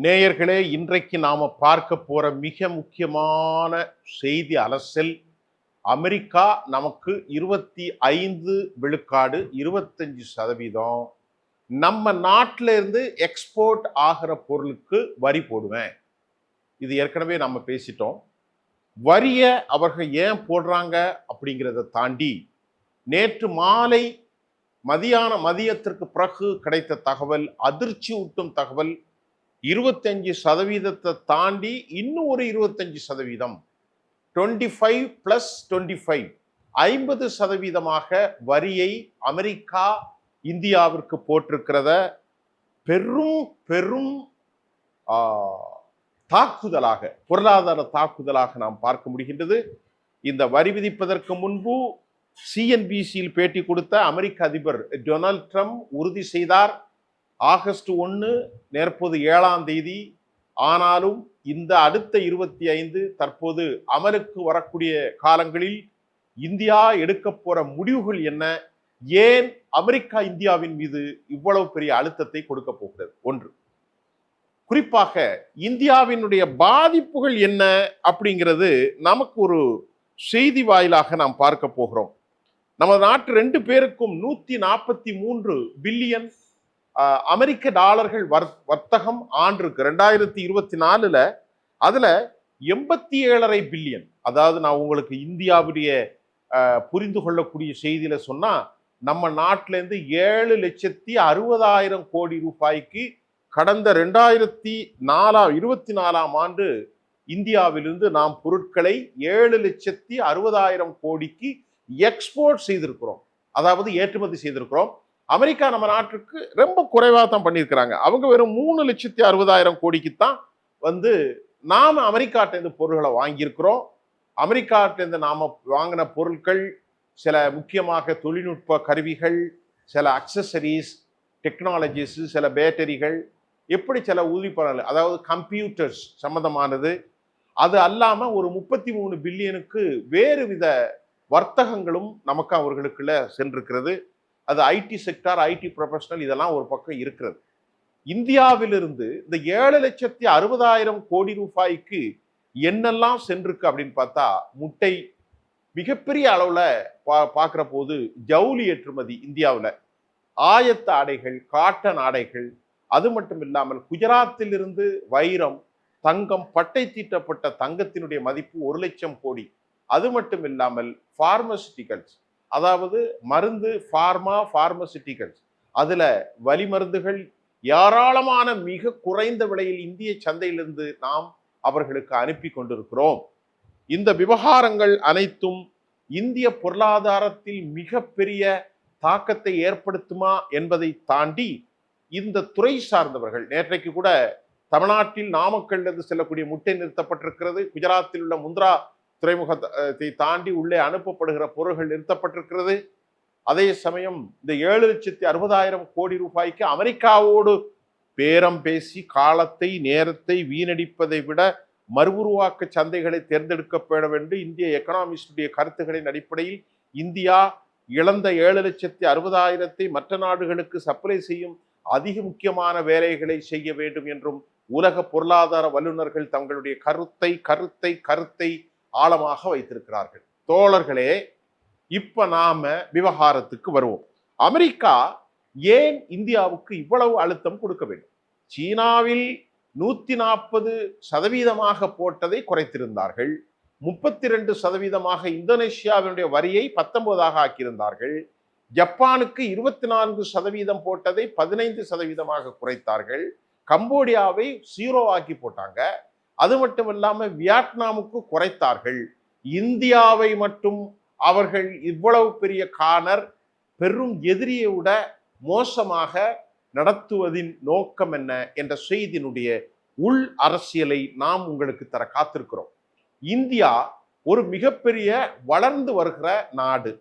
நேயர்களே, இன்றைக்கு நாம பார்க்க போற மிக முக்கியமான செய்தி அலசல், அமெரிக்கா நமக்கு 25 விழுக்காடு 25% நம்ம நாட்டில இருந்து எக்ஸ்போர்ட் ஆகிற பொருளுக்கு வரி போடுவேன். இது ஏற்கனவே நம்ம பேசிட்டோம். வரிய அவர்கள் ஏன் போடுறாங்க அப்படிங்கிறத தாண்டி, நேற்று மாலை மதியத்திற்கு பிறகு கிடைத்த தகவல், அதிர்ச்சி ஊட்டும் தகவல். 25% தாண்டி இன்னும் ஒரு 25%, 25+25 50% வரியை அமெரிக்கா இந்தியாவிற்கு போட்டிருக்கிறத பெரும் பெரும் தாக்குதலாக, பொருளாதார தாக்குதலாக நாம் பார்க்க முடிகின்றது. இந்த வரி விதிப்பதற்கு முன்பு சிஎன்பிசியில் பேட்டி கொடுத்த அமெரிக்க அதிபர் டொனால்ட் ட்ரம்ப் உறுதி செய்தார், ஆகஸ்ட் 1 நேர்ப்போது 7ஆம் தேதி. ஆனாலும் இந்த அடுத்த 25 தற்போது அமலுக்கு வரக்கூடிய காலங்களில் இந்தியா எடுக்க போற முடிவுகள் என்ன, ஏன் அமெரிக்கா இந்தியாவின் மீது இவ்வளவு பெரிய அழுத்தத்தை கொடுக்க போகிறது, ஒன்று. குறிப்பாக இந்தியாவினுடைய பாதிப்புகள் என்ன அப்படிங்கிறது நமக்கு ஒரு செய்தி வாயிலாக நாம் பார்க்க போகிறோம். நம்ம நாட்டு 2 பேருக்கும் 143 பில்லியன் அமெரிக்க டாலர்கள் வர்த்தகம் ஆண்டிருக்கு 2024. அதுல 87.5 பில்லியன், அதாவது நான் உங்களுக்கு இந்தியாவுடைய புரிந்து கொள்ளக்கூடிய செய்தியில சொன்னா, நம்ம நாட்டில இருந்து 7,60,000 கோடி ரூபாய்க்கு கடந்த 2024ஆம் ஆண்டு இந்தியாவிலிருந்து நாம் பொருட்களை 7,60,000 கோடிக்கு எக்ஸ்போர்ட் செய்திருக்கிறோம், அதாவது ஏற்றுமதி செய்திருக்கிறோம். அமெரிக்கா நம்ம நாட்டுக்கு ரொம்ப குறைவாக தான் பண்ணியிருக்கிறாங்க. அவங்க வெறும் 3,60,000 கோடிக்கு தான் நாம அமெரிக்காட்டிலிருந்து பொருட்களை வாங்கியிருக்கிறோம். அமெரிக்காட்டிலிருந்து நாம வாங்கின பொருட்கள் சில முக்கியமாக தொழில்நுட்ப கருவிகள், சில அக்சசரிஸ், டெக்னாலஜிஸ், சில பேட்டரிகள், எப்படி சில உறுதிப்பாடு, அதாவது கம்ப்யூட்டர்ஸ் சம்பந்தமானது. அது அல்லாம ஒரு 33 பில்லியனுக்கு வேறு வித வர்த்தகங்களும் நமக்கு அவர்களுக்குள்ள சென்றிருக்கிறது. அது ஐடி செக்டார், ஐடி ப்ரொஃபஷனல், இதெல்லாம் ஒரு பக்கம் இருக்கிறது. இந்தியாவிலிருந்து இந்த 7,60,000 கோடி ரூபாய்க்கு என்னெல்லாம் சென்றிருக்கு அப்படின்னு பார்த்தா, முட்டை மிகப்பெரிய அளவுல பார்க்கிற போது ஜவுளி ஏற்றுமதி இந்தியாவில், ஆயத்த ஆடைகள், காட்டன் ஆடைகள், அது மட்டும் இல்லாமல் குஜராத்தில் இருந்து வைரம், தங்கம், பட்டை தீட்டப்பட்ட தங்கத்தினுடைய மதிப்பு 1,00,000 கோடி. அது மட்டும் இல்லாமல் பார்மசிட்டிகல்ஸ், அதாவது மருந்து, பார்மசிட்டிகல்ஸ், அதுல வலி மருந்துகள் ஏராளமான மிக குறைந்த விலையில் இந்திய சந்தையிலிருந்து நாம் அவர்களுக்கு அனுப்பி கொண்டிருக்கிறோம். இந்த விவகாரங்கள் அனைத்தும் இந்திய பொருளாதாரத்தில் மிகப்பெரிய தாக்கத்தை ஏற்படுத்துமா என்பதை தாண்டி, இந்த துறை சார்ந்தவர்கள், நேற்றைக்கு கூட தமிழ்நாட்டில் நாமக்கல்லிருந்து செல்லக்கூடிய முட்டை நிறுத்தப்பட்டிருக்கிறது. குஜராத்தில் உள்ள முந்த்ரா துறைமுகத்தை தாண்டி உள்ளே அனுப்பப்படுகிற பொருள்கள் நிறுத்தப்பட்டிருக்கிறது. அதே சமயம் இந்த 7,60,000 கோடி ரூபாய்க்கு அமெரிக்காவோடு பேரம் பேசி காலத்தை, நேரத்தை வீணடிப்பதை விட மறுஉருவாக்க சந்தைகளை தேர்ந்தெடுக்கப்பட வேண்டும். இந்திய எக்கனாமிஸ்டுடைய கருத்துக்களின் அடிப்படையில் இந்தியா இழந்த 7,60,000 மற்ற நாடுகளுக்கு சப்ளை செய்யும் அதிக முக்கியமான வேலைகளை செய்ய வேண்டும் என்றும் உலக பொருளாதார வல்லுநர்கள் தங்களுடைய கருத்தை ஆழமாக வைத்திருக்கிறார்கள். தோழர்களே, இப்ப நாம விவகாரத்துக்கு வருவோம். அமெரிக்கா ஏன் இந்தியாவுக்கு இவ்வளவு அழுத்தம் கொடுக்க வேண்டும்? சீனாவில் 140% போட்டதை குறைத்திருந்தார்கள். 32% இந்தோனேஷியாவினுடைய வரியை 19 ஆக்கியிருந்தார்கள். ஜப்பானுக்கு 24% போட்டதை 15% குறைத்தார்கள். கம்போடியாவை 0 ஆக்கி போட்டாங்க. அது மட்டும் இல்லாம வியட்நாமுக்கு குறைத்தார்கள். இந்தியாவை மட்டும் அவர்கள் இவ்வளவு பெரிய கார்னர், பெரும் எதிரியை விட மோசமாக நடத்துவதின் நோக்கம் என்ன என்ற செய்தியினுடைய உள் அரசியலை நாம் உங்களுக்கு தர காத்திருக்கிறோம். இந்தியா ஒரு மிகப்பெரிய வளர்ந்து வருகிற நாடு.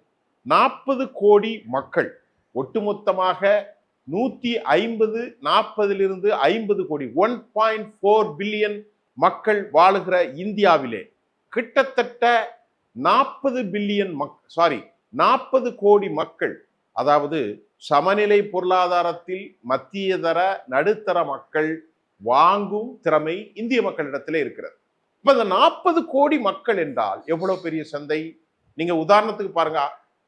40 கோடி மக்கள், ஒட்டுமொத்தமாக 150, 40 50 கோடி, 1.4 பில்லியன் மக்கள் வாழுகிற இந்தியாவிலே கிட்டத்தட்ட 40 கோடி மக்கள், அதாவது சமநிலை பொருளாதாரத்தில் மத்தியதர நடுத்தர மக்கள் வாங்கும் திறமை இந்திய மக்களிடத்திலே இருக்கிறது. இப்ப இந்த 40 கோடி மக்கள் என்றால் எவ்வளவு பெரிய சந்தை. நீங்க உதாரணத்துக்கு பாருங்க,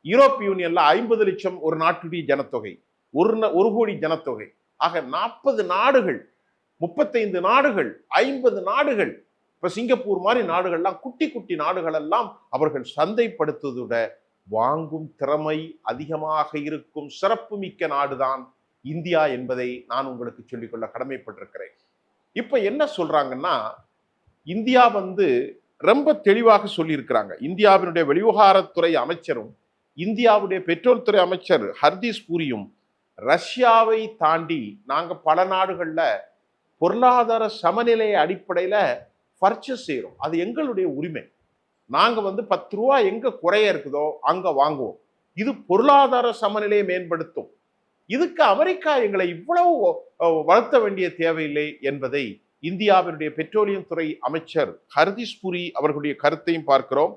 யூரோப் யூனியன்ல 50 லட்சம் ஒரு நாட்டுடைய ஜனத்தொகை, ஒரு கோடி ஜனத்தொகை. ஆக 40 நாடுகள், 35 நாடுகள், 50 நாடுகள். இப்ப சிங்கப்பூர் மாதிரி நாடுகள்லாம், குட்டி குட்டி நாடுகள் எல்லாம் அவர்கள் சந்தைப்படுத்துவதோட வாங்கும் திறமை அதிகமாக இருக்கும் சிறப்பு மிக்க நாடுதான் இந்தியா என்பதை நான் உங்களுக்கு சொல்லிக்கொள்ள கடமைப்பட்டிருக்கிறேன். இப்ப என்ன சொல்றாங்கன்னா, இந்தியா ரொம்ப தெளிவாக சொல்லி இருக்கிறாங்க. இந்தியாவினுடைய வெளிவிவகாரத்துறை அமைச்சரும் இந்தியாவுடைய பெட்ரோல் துறை அமைச்சர் ஹர்தீப் பூரியும் ரஷ்யாவை தாண்டி நாங்க பல நாடுகள்ல பொருளாதார சமநிலை அடிப்படையில பர்ச்சேஸ் செய்யறோம். அது எங்களுடைய உரிமை. நாங்க 10 ரூபாய் எங்க குறைய இருக்குதோ அங்க வாங்குவோம். இது பொருளாதார சமநிலையை மேம்படுத்தும். இதுக்கு அமெரிக்கா எங்களை இவ்வளவு வளர்த்த வேண்டிய தேவையில்லை என்பதை இந்தியாவினுடைய பெட்ரோலியம் துறை அமைச்சர் ஹர்தீப் பூரி அவர்களுடைய கருத்தையும் பார்க்கிறோம்.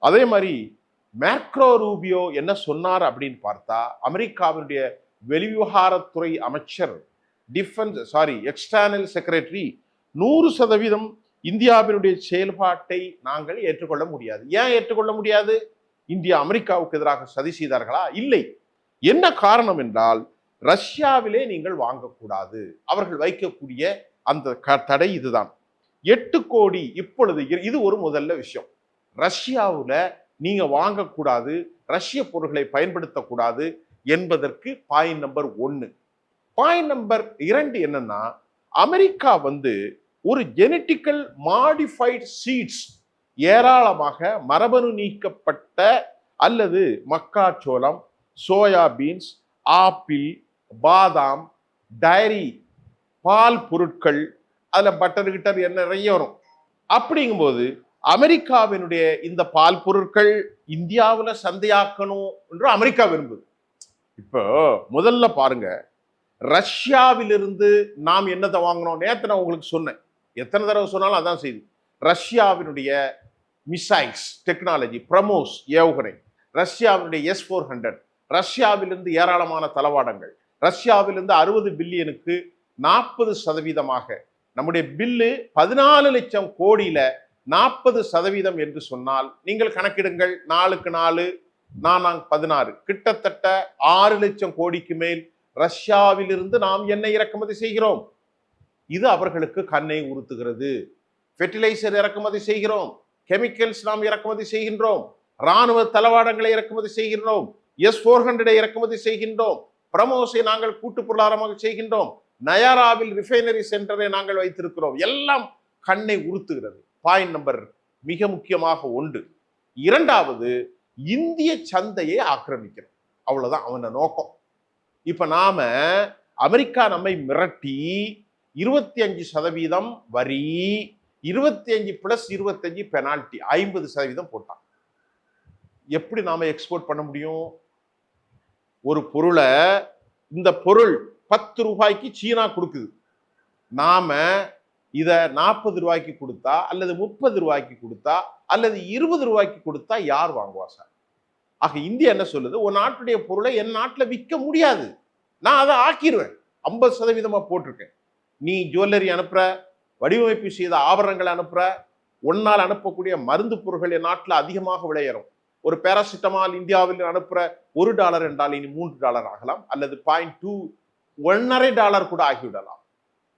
அதே மாதிரி மேக்ரோ ரூபியோ என்ன சொன்னார் அப்படின்னு பார்த்தா, அமெரிக்காவினுடைய வெளிவிவகாரத்துறை அமைச்சர் எக்ஸ்டர்னல் செக்ரட்டரி 100% இந்தியாவினுடைய செயல்பாட்டை நாங்கள் ஏற்றுக்கொள்ள முடியாது. ஏன் ஏற்றுக்கொள்ள முடியாது? இந்தியா அமெரிக்காவுக்கு எதிராக சதி செய்தார்களா? இல்லை. என்ன காரணம் என்றால், ரஷ்யாவிலே நீங்கள் வாங்கக்கூடாது. அவர்கள் வைக்கக்கூடிய அந்த தடை இதுதான். 8 கோடி இப்பொழுது இது ஒரு முதல்ல விஷயம். ரஷ்யாவில் நீங்க வாங்கக்கூடாது, ரஷ்ய பொருட்களை பயன்படுத்தக்கூடாது என்பதற்கு பாயிண்ட் நம்பர் 1. பாயிண்ட் நம்பர் 2 என்னன்னா, அமெரிக்கா ஒரு ஜெனட்டிக்கல் மாடிஃபைட் சீட்ஸ், ஏராளமாக மரபணு நீக்கப்பட்ட அல்லது மக்காச்சோளம், சோயாபீன்ஸ், ஆப்பிள், பாதாம், டைரி, பால் பொருட்கள், அதுல பட்டர் கிட்டர் என்ன நிறைய வரும். அப்படிங்கும்போது அமெரிக்காவினுடைய இந்த பால் பொருட்கள் இந்தியாவில் சந்தையாக்கணும் என்று அமெரிக்கா விரும்புது. இப்போ முதல்ல பாருங்க, ரஷ்யாவிலிருந்து நாம் என்னத்தை வாங்கணும்? நேற்று நான் உங்களுக்கு சொன்னேன், எத்தனை தடவை சொன்னாலும் அதான் செய்தி. ரஷ்யாவினுடைய மிசைல்ஸ் டெக்னாலஜி, பிரமோஸ் ஏவுகணை, ரஷ்யாவினுடைய S-400, ரஷ்யாவிலிருந்து ஏராளமான தளவாடங்கள், ரஷ்யாவிலிருந்து 60 பில்லியனுக்கு 40% நம்முடைய பில்லு 14 லட்சம் கோடியில 40% என்று சொன்னால் நீங்கள் கணக்கிடுங்கள். 4க்கு 4 16, கிட்டத்தட்ட 6 லட்சம் கோடிக்கு மேல் ரஷ்யாவிலிருந்து நாம் எண்ணெய் இறக்குமதி செய்கிறோம். இது அவர்களுக்கு கண்ணை உறுத்துகிறது. ஃபெர்டிலைசர் இறக்குமதி செய்கிறோம், கெமிக்கல்ஸ் நாம் இறக்குமதி செய்கின்றோம், ராணுவ தளவாடங்களை இறக்குமதி செய்கின்றோம், S-400 இறக்குமதி செய்கின்றோம், பிரமோஸை நாங்கள் கூட்டு பொருளாதாரமாக செய்கின்றோம், நயாராவில் ரிஃபைனரி சென்டரை நாங்கள் வைத்திருக்கிறோம். எல்லாம் கண்ணை உறுத்துகிறது. பாயிண்ட் நம்பர் மிக முக்கியமாக 1. 2வது, இந்திய சந்தையை ஆக்கிரமிக்கிறோம். அவ்வளவுதான் அவன நோக்கம். இப்ப நாம அமெரிக்கா நம்மை மிரட்டி 25% வரி, 25 + 25 பெனால்டி, 50% போட்டான். எப்படி நாம எக்ஸ்போர்ட் பண்ண முடியும்? ஒரு பொருளை, இந்த பொருள் 10 ரூபாய்க்கு சீனா கொடுக்குது, நாம இத 40 ரூபாய்க்கு கொடுத்தா அல்லது 30 ரூபாய்க்கு கொடுத்தா அல்லது 20 ரூபாய்க்கு கொடுத்தா யார் வாங்குவா சார்? ஆக இந்தியா என்ன சொல்லுது? ஒரு நாட்டுடைய பொருளை என் நாட்டில் விற்க முடியாது, நான் அதை ஆக்கிடுவேன், 50% போட்டிருக்கேன். நீ ஜுவல்லரி அனுப்புற, வடிவமைப்பு செய்த ஆபரணங்களை அனுப்புற, ஒன்னால் அனுப்பக்கூடிய மருந்து பொருட்கள் என் நாட்டில் அதிகமாக விளையரும். ஒரு பேராசிட்டமால் இந்தியாவில் அனுப்புற $1 என்றால் இனி $3 ஆகலாம், அல்லது $1.5 கூட ஆகிவிடலாம்.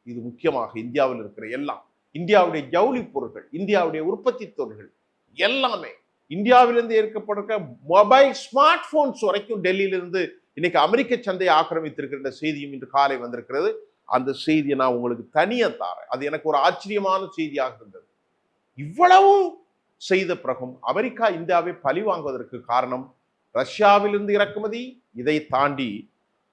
இது முக்கியமாக இந்தியாவில் இருக்கிற எல்லாம், இந்தியாவுடைய ஜவுளி பொருட்கள், இந்தியாவுடைய உற்பத்தி தொழில்கள் எல்லாமே, இந்தியாவிலிருந்து ஏற்கப்படுற மொபைல் ஸ்மார்ட் போன்ஸ் வரைக்கும் டெல்லியிலிருந்து இன்னைக்கு அமெரிக்க சந்தையை ஆக்கிரமித்திருக்கிற செய்தியும் இன்று காலை வந்திருக்கிறது. அந்த செய்தியை நான் உங்களுக்கு தனியா தாரேன். அது எனக்கு ஒரு ஆச்சரியமான செய்தியாக இருந்தது. இவ்வளவு செய்த பிறகும் அமெரிக்கா இந்தியாவை பழி வாங்குவதற்கு காரணம் ரஷ்யாவிலிருந்து இறக்குமதி, இதை தாண்டி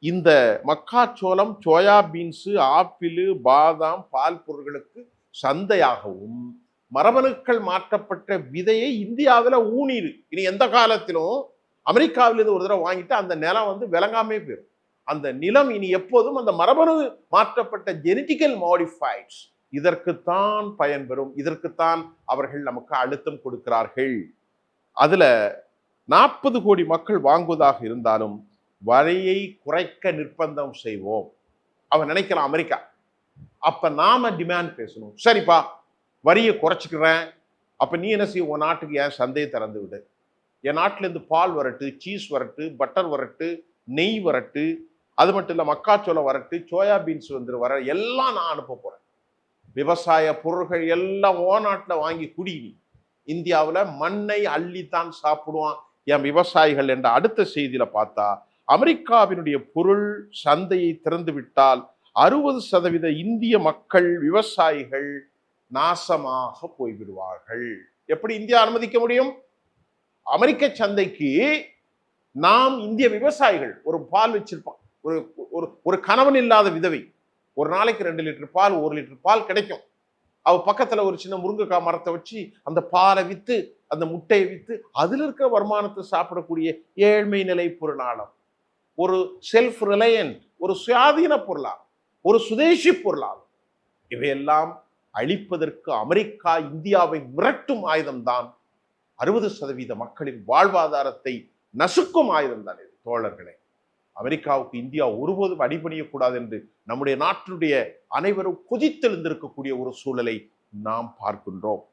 இந்த மக்காச்சோளம், சோயாபீன்ஸ், ஆப்பிள், பாதாம், பால் பொருட்களுக்கு சந்தையாகவும் மரபணுக்கள் மாற்றப்பட்ட விதையை இந்தியாவில் ஊனிடு. இனி எந்த காலத்திலும் அமெரிக்காவிலிருந்து ஒரு தடவை வாங்கிட்டு அந்த நிலம் விளங்காமே போயிடும். அந்த நிலம் இனி எப்போதும் அந்த மரபணு மாற்றப்பட்ட ஜெனட்டிக்கல் மாடிஃபைட்ஸ் இதற்குத்தான் பயன்பெறும். இதற்குத்தான் அவர்கள் நமக்கு அழுத்தம் கொடுக்கிறார்கள். அதுல 40 கோடி மக்கள் வாங்குவதாக இருந்தாலும் வரியை குறைக்க நிர்பந்தம் செய்வோம். அவன் நினைக்கலாம், அமெரிக்கா அப்ப நாம டிமாண்ட் பேசணும். சரிப்பா, வரியை குறைச்சிக்கிறேன், அப்ப நீ என்ன செய்ய, உன் நாட்டுக்கு ஏன் சந்தையை திறந்து விடு, என் நாட்டில இருந்து பால் வரட்டு, சீஸ் வரட்டு, பட்டர் வரட்டு, நெய் வரட்டு, அது மட்டும் இல்ல மக்காச்சோளம் வரட்டு, சோயா பீன்ஸ் வர எல்லாம் நான் அனுப்ப போறேன். விவசாய பொருள்கள் எல்லாம் ஓ நாட்டில் வாங்கி குடி. இந்தியாவில் மண்ணை அள்ளித்தான் சாப்பிடுவான் என் விவசாயிகள் என்ற அடுத்த செய்தியில பார்த்தா, அமெரிக்காவினுடைய பொருள் சந்தையை திறந்து விட்டால் 60% இந்திய மக்கள் விவசாயிகள் நாசமாக போய்விடுவார்கள். எப்படி இந்தியா அனுமதிக்க முடியும்? அமெரிக்க சந்தைக்கு நாம் இந்திய விவசாயிகள், ஒரு பால் வச்சிருப்பான், ஒரு கணவன் இல்லாத விதவை, ஒரு நாளைக்கு 2 லிட்டர் பால் 1 லிட்டர் பால் கிடைக்கும். அவ பக்கத்துல ஒரு சின்ன முருங்கைக்காய் மரத்தை வச்சு அந்த பாலை வித்து, அந்த முட்டையை வித்து, அதுல இருக்கிற வருமானத்தை சாப்பிடக்கூடிய ஏழ்மை நிலை பொருளாளம், ஒரு செல்ஃப் ரிலையன்ட், ஒரு சுயாதீன பொருளாளம், ஒரு சுதேசி பொருளாளம், இவையெல்லாம் அழிப்பதற்கு அமெரிக்கா இந்தியாவை மிரட்டும் ஆயுதம்தான் 60% மக்களின் வாழ்வாதாரத்தை நசுக்கும் ஆயுதம் தான் இது. தோழர்களே, அமெரிக்காவுக்கு இந்தியா ஒருபோதும் அடிபணியக்கூடாது என்று நம்முடைய நாட்டினுடைய அனைவரும் கொதித்தெழுந்திருக்கக்கூடிய ஒரு சூழலை நாம் பார்க்கின்றோம்.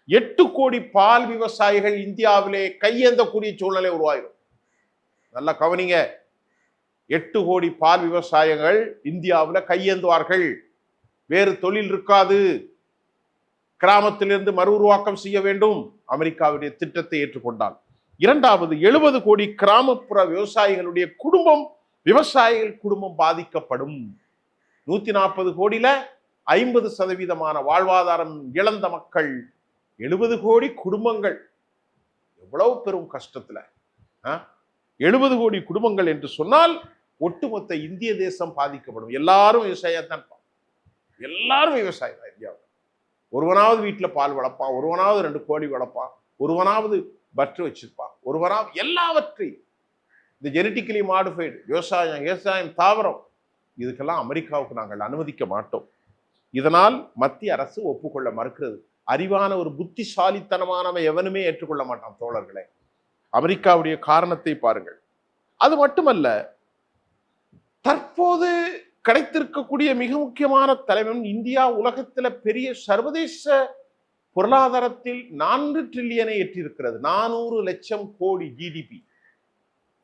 8 கோடி பால் விவசாயிகள் இந்தியாவிலே கையேந்தக்கூடிய சூழ்நிலை உருவாயிடும். நல்லா கவனிங்க, 8 கோடி பால் விவசாயிகள் இந்தியாவில் கையேந்துவார்கள். வேறு தொழில் இருக்காது. கிராமத்திலிருந்து மறு உருவாக்கம் செய்ய வேண்டும் அமெரிக்காவுடைய திட்டத்தை ஏற்றுக்கொண்டால். இரண்டாவது, 70 கோடி கிராமப்புற விவசாயிகளுடைய குடும்பம், விவசாயிகள் குடும்பம் பாதிக்கப்படும். 140 கோடியில 50% வாழ்வாதாரம் இழந்த மக்கள், 70 கோடி குடும்பங்கள் எவ்வளவு பெரும் கஷ்டத்துல. 70 கோடி குடும்பங்கள் என்று சொன்னால் ஒட்டுமொத்த இந்திய தேசம் பாதிக்கப்படும். எல்லாரும் விவசாயத்தான், எல்லாரும் விவசாயம் தான் இந்தியாவில். ஒருவனாவது வீட்டுல பால் வளர்ப்பான், ஒருவனாவது 2 கோழி வளர்ப்பான், ஒருவனாவது பற்று வச்சிருப்பான், ஒருவனாவது எல்லாவற்றையும். இந்த ஜெனட்டிக்கலி மாடிஃபைடு விவசாயம் தாவரம், இதுக்கெல்லாம் அமெரிக்காவுக்கு நாங்கள் அனுமதிக்க மாட்டோம். இதனால் மத்திய அரசு ஒப்புக்கொள்ள மறுக்கிறது. அறிவான ஒரு புத்திசாலித்தனமானவன் எவனுமே ஏற்றுக்கொள்ள மாட்டான். தோழர்களே, அமெரிக்காவுடைய காரணத்தை பாருங்கள். அது மட்டுமல்ல, தற்போது கிடைத்திருக்கக்கூடிய மிக முக்கியமான தலைவன் இந்தியா உலகத்தில் பெரிய சர்வதேச பொருளாதாரத்தில் 4 டிரில்லியனை எட்டியிருக்கிறது. 400 லட்சம் கோடி ஜிடிபி.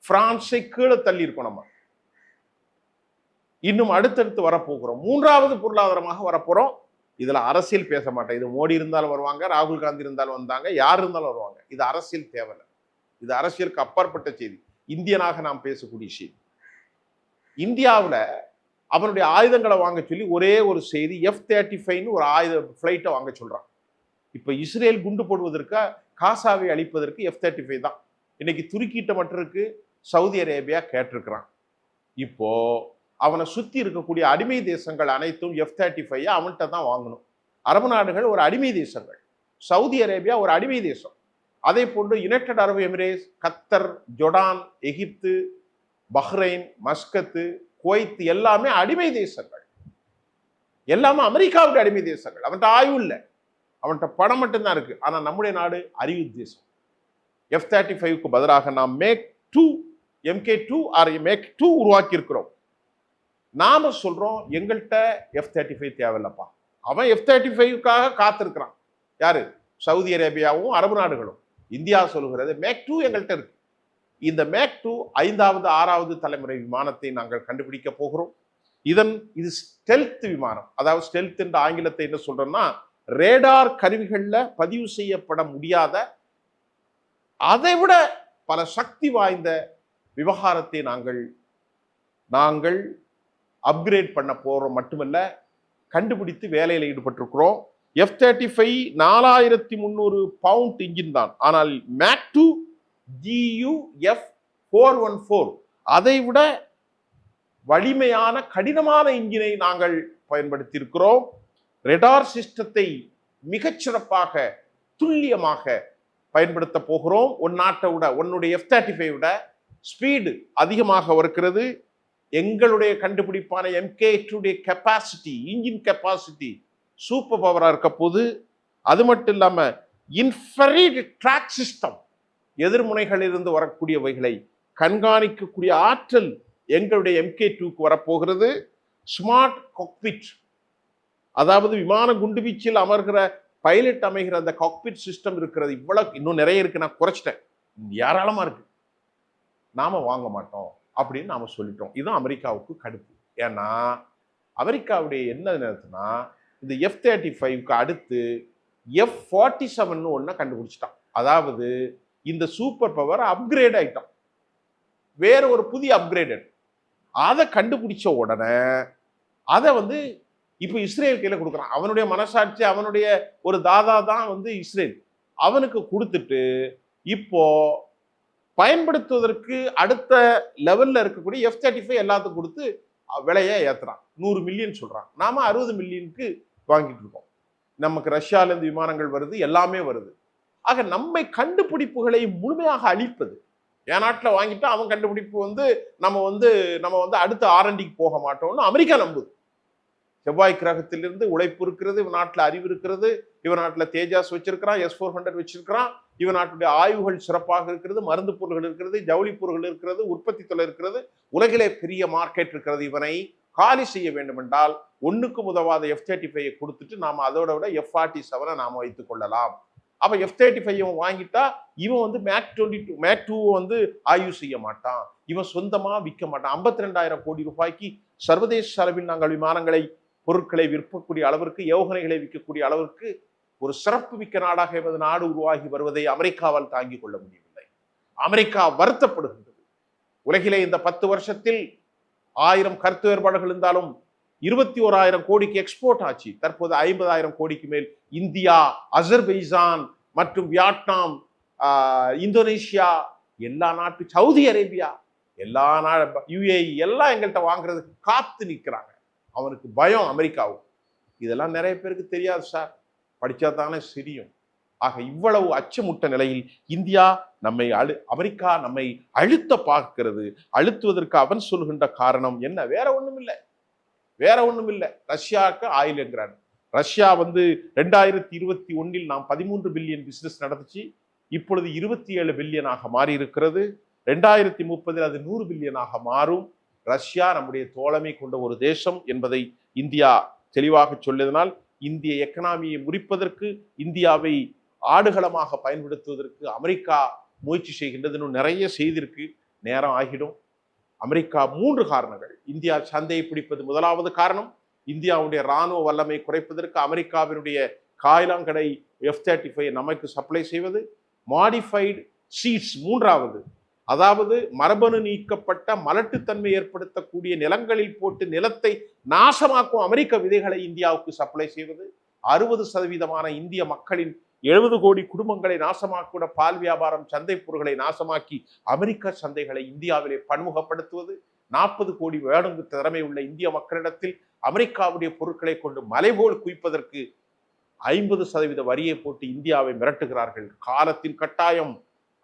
பிரான்ஸை கீழே தள்ளி இருக்கோம். நம்ம இன்னும் அடுத்தடுத்து வரப்போகிறோம். 3வது பொருளாதாரமாக வரப்போறோம். இதுல அரசியல் பேச மாட்டேன். இது மோடி இருந்தாலும் வருவாங்க, ராகுல் காந்தி இருந்தாலும் வந்தாங்க, யார் இருந்தாலும் வருவாங்க. இது அரசியல் தேவையில்லை. இது அரசியலுக்கு அப்பாற்பட்ட செய்தி. இந்தியனாக நாம் பேசக்கூடிய செய்தி. இந்தியாவில் அவனுடைய ஆயுதங்களை வாங்க சொல்லி ஒரே ஒரு செய்தி, F-35 ஒரு ஆயுத பிளைட்டை வாங்க சொல்றான். இப்ப இஸ்ரேல் குண்டு போடுவதற்கு, காசாவை அழிப்பதற்கு F-35 தான். இன்னைக்கு துருக்கிட்ட மட்டும் சவுதி அரேபியா கேட்டிருக்கிறான். இப்போ அவனை சுத்தி இருக்கக்கூடிய அடிமை தேசங்கள் அனைத்தும் F-35 அவன்கிட்ட தான் வாங்கணும். அரபு நாடுகள் ஒரு அடிமை தேசங்கள், சவுதி அரேபியா ஒரு அடிமை தேசம், அதே போன்று யுனைடெட் அரபு எமிரேட்ஸ், கத்தர், ஜொர்டான், எகிப்து, பஹ்ரைன், மஸ்கத்து, குவைத் எல்லாமே அடிமை தேசங்கள். எல்லாமே அமெரிக்காவுடைய அடிமை தேசங்கள். அவன்கிட்ட ஆய்வு இல்லை, அவன்கிட்ட பணம் மட்டும்தான் இருக்கு. ஆனா நம்முடைய நாடு அறிவு தேசம். F-35க்கு பதிலாக நாம் MK2 உருவாக்கி இருக்கிறோம். நாம சொல்றோம் எங்கள்கிட்ட F-35 தேவையில்லப்பா. அவன் F-35க்காக காத்திருக்கிறான். யாரு? சவுதி அரேபியாவும் அரபு நாடுகளும். இந்தியா சொல்லுகிறது மேக்-2 எங்கள்கிட்ட இருக்கு. இந்த மேக்-2 5வது 6வது தலைமுறை விமானத்தை நாங்கள் கண்டுபிடிக்க போகிறோம். இது ஸ்டெல்த் விமானம். அதாவது ஸ்டெல்த் என்ற ஆங்கிலத்தை என்ன சொல்றோம்னா, ரேடார் கருவிகள்ல பதிவு செய்யப்பட முடியாத, அதை விட பல சக்தி வாய்ந்த விவகாரத்தை நாங்கள் அப்கிரேட் பண்ண போறோம். மட்டுமல்ல, கண்டுபிடித்து வேலையில் ஈடுபட்டிருக்கிறோம். F-35 4300 பவுண்ட் இன்ஜின் தான். ஆனால் மேக்-2 GU-F414 அதை விட வலிமையான கடினமான இன்ஜினை நாங்கள் பயன்படுத்தி இருக்கிறோம். ரேடார் சிஸ்டத்தை மிகச்சிறப்பாக துல்லியமாக பயன்படுத்த போகிறோம். உன்னுடைய F-35 விட ஸ்பீடு அதிகமாக இருக்கிறது. எங்களுடைய கண்டுபிடிப்பான MK2 capacity, engine capacity super பவரா இருக்க போது. அது மட்டும் இல்லாம இன்ஃப்ராரெட் ட்ராக் சிஸ்டம், எதிர்முனைகளில் இருந்து வரக்கூடியவைகளை கண்காணிக்கக்கூடிய ஆற்றல் எங்களுடைய MK2க்கு வரப்போகிறது. ஸ்மார்ட் காக்பிட், அதாவது விமான குண்டுவீச்சில் அமர்கிற பைலட் அமைகிற அந்த காக்பிட் சிஸ்டம் இருக்கிறது, இவ்வளவு இன்னும் நிறைய இருக்கு, நான் குறைச்சிட்டேன், ஏராளமா இருக்கு, நாம வாங்க மாட்டோம் அப்படின்னு நாம சொல்லிட்டோம். இதுதான் அமெரிக்காவுக்கு கடுப்பு. ஏன்னா அமெரிக்காவுடைய என்ன நேரத்துனா, இந்த F-35க்கு அடுத்து F-47 ஒண்ணு கண்டுபிடிச்சிட்டான். அதாவது இந்த சூப்பர் பவர் அப்கிரேட் ஆயிட்டான், வேற ஒரு புதிய அப்கிரேடட். அதை கண்டுபிடிச்ச உடனே அதை வந்து இப்போ இஸ்ரேல் கையில கொடுக்குறான். அவனுடைய மனசாட்சி, அவனுடைய ஒரு தாதா தான் வந்து இஸ்ரேல், அவனுக்கு கொடுத்துட்டு இப்போ பயன்படுத்துவதற்கு அடுத்த லெவல்ல இருக்கக்கூடிய F-35 எல்லாத்துக்கும் கொடுத்து விலையை ஏத்துறான். 100 மில்லியன் சொல்றான், நாம 60 மில்லியனுக்கு வாங்கிட்டு இருக்கோம். நமக்கு ரஷ்யால இருந்து விமானங்கள் வருது, எல்லாமே வருது. ஆக நம்மை கண்டுபிடிப்புகளை முழுமையாக அழிப்பது. என் நாட்டில் வாங்கிட்டா அவன் கண்டுபிடிப்பு வந்து நம்ம வந்து அடுத்த R&Dக்கு போக மாட்டோம்னு அமெரிக்கா நம்புது. செவ்வாய் கிரகத்திலிருந்து உழைப்பு இருக்கிறது, இவன் நாட்டில் அறிவு இருக்கிறது, இவன் நாட்டில் தேஜாஸ் வச்சிருக்கிறான், S-400 வச்சிருக்கிறான், இவன் நாட்டுடைய ஆய்வுகள் சிறப்பாக இருக்கிறது, மருந்து பொருள்கள் இருக்கிறது, ஜவுளி பொருள்கள் இருக்கிறது, உற்பத்தி தொழில் இருக்கிறது, உலகிலே பெரிய மார்க்கெட் இருக்கிறது. இவனை காலி செய்ய வேண்டும் என்றால் ஒண்ணுக்கு உதவாத F-35 கொடுத்துட்டு நாம அதோட விட F-47 நாம வைத்துக் கொள்ளலாம். அப்ப F-35 வாங்கிட்டா இவன் வந்து மேக் 2 வந்து ஆய்வு செய்ய மாட்டான், இவன் சொந்தமா விற்க மாட்டான். 52,000 கோடி ரூபாய்க்கு சர்வதேச அளவில் நாங்கள் விமானங்களை, பொருட்களை விற்கக்கூடிய அளவிற்கு, ஏவுகணைகளை விற்கக்கூடிய அளவிற்கு ஒரு சிறப்பு மிக்க நாடாக எமது நாடு உருவாகி வருவதை அமெரிக்காவால் தாங்கிக் கொள்ள முடியவில்லை. அமெரிக்கா வருத்தப்படுகின்றது. உலகிலே இந்த 10 வருஷத்தில் 1000 கருத்து வேறுபாடுகள் இருந்தாலும் 21,000 கோடிக்கு எக்ஸ்போர்ட் ஆச்சு. தற்போது 50,000 கோடிக்கு மேல் இந்தியா, அசர்பைஜான் மற்றும் வியட்நாம், இந்தோனேஷியா, எல்லா நாட்டு, சவுதி அரேபியா, எல்லா UAE எல்லாம் எங்கள்கிட்ட வாங்குறதுக்கு காத்து நிற்கிறாங்க. அவனுக்கு பயம் அமெரிக்காவுக்கு. இதெல்லாம் நிறைய பேருக்கு தெரியாது சார், படிச்சா தானே தெரியும். ஆக இவ்வளவு அச்சமுட்ட நிலையில் இந்தியா அமெரிக்கா நம்மை அழுத்த பார்க்கிறது. அழுத்துவதற்கு அவன் சொல்கின்ற காரணம் என்ன? வேற ஒண்ணும் இல்லை. ரஷ்யாவுக்கு ஆயில் என்கிறான். ரஷ்யா வந்து 2021 நாம் 13 பில்லியன் பிசினஸ் நடந்துச்சு, இப்பொழுது 27 பில்லியனாக மாறி இருக்கிறது. 2030 அது 100 பில்லியனாக மாறும். ரஷ்யா நம்முடைய தோழமை கொண்ட ஒரு தேசம் என்பதை இந்தியா தெளிவாக சொல்லியதனால் இந்திய எக்கனாமியை முறிப்பதற்கு, இந்தியாவை ஆடுகளமாக பயன்படுத்துவதற்கு அமெரிக்கா முயற்சி செய்கின்றது. இன்னும் நிறைய செய்திருக்கு, நேரம் ஆகிடும். அமெரிக்கா 3 காரணங்கள் இந்தியா சந்தையை பிடிப்பது. முதலாவது காரணம், இந்தியாவுடைய இராணுவ வல்லமை குறைப்பதற்கு அமெரிக்காவினுடைய காய்லாங்கடை F-35 நமக்கு சப்ளை செய்வது. மாடிஃபைடு சீட்ஸ் 3வது, அதாவது மரபணு நீக்கப்பட்ட மலட்டுத்தன்மை ஏற்படுத்தக்கூடிய நிலங்களில் போட்டு நிலத்தை நாசமாக்கும் அமெரிக்க விதைகளை இந்தியாவுக்கு சப்ளை செய்வது. 60% இந்திய மக்களின் 70 கோடி குடும்பங்களை நாசமாக்கூட பால் வியாபாரம், சந்தை பொருட்களை நாசமாக்கி அமெரிக்க சந்தைகளை இந்தியாவிலே பன்முகப்படுத்துவது. 40 கோடி வேடங்கு திறமை உள்ள இந்திய மக்களிடத்தில் அமெரிக்காவுடைய பொருட்களை கொண்டு மலைபோல் குவிப்பதற்கு 50% வரியை போட்டு இந்தியாவை மிரட்டுகிறார்கள். காலத்தின் கட்டாயம்,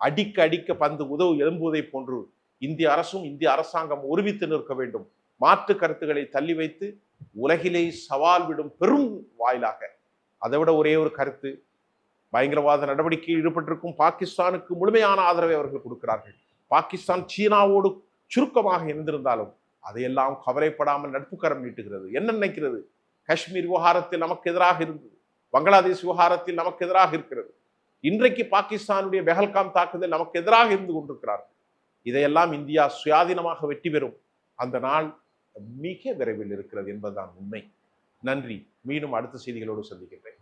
அடிக்க பந்து உதவு எழும்புவதை போன்று இந்திய அரசும் இந்திய அரசாங்கம் ஒருமித்து நிற்க வேண்டும். மாற்று கருத்துக்களை தள்ளி வைத்து உலகிலே சவால் விடும் பெரும் வாயிலாக. அதை விட ஒரே ஒரு கருத்து, பயங்கரவாத நடவடிக்கையில் ஈடுபட்டிருக்கும் பாகிஸ்தானுக்கு முழுமையான ஆதரவை அவர்கள் கொடுக்கிறார்கள். பாகிஸ்தான் சீனாவோடு சுருக்கமாக இருந்திருந்தாலும் அதையெல்லாம் கவலைப்படாமல் நட்பு கரம் நீட்டுகிறது. என்ன நினைக்கிறது? காஷ்மீர் விவகாரத்தில் நமக்கு எதிராக இருந்தது, பங்களாதேஷ் விவகாரத்தில் நமக்கு எதிராக இருக்கிறது, இன்றைக்கு பாகிஸ்தானுடைய பெஹல்காம் தாக்குதல் நமக்கு எதிராக இருந்து கொண்டிருக்கிறார்கள். இதையெல்லாம் இந்தியா சுயாதீனமாக வெற்றி பெறும் அந்த நாள் மிக விரைவில் இருக்கிறது என்பதுதான் உண்மை. நன்றி. மீண்டும் அடுத்த செய்திகளோடு சந்திக்கின்றேன்.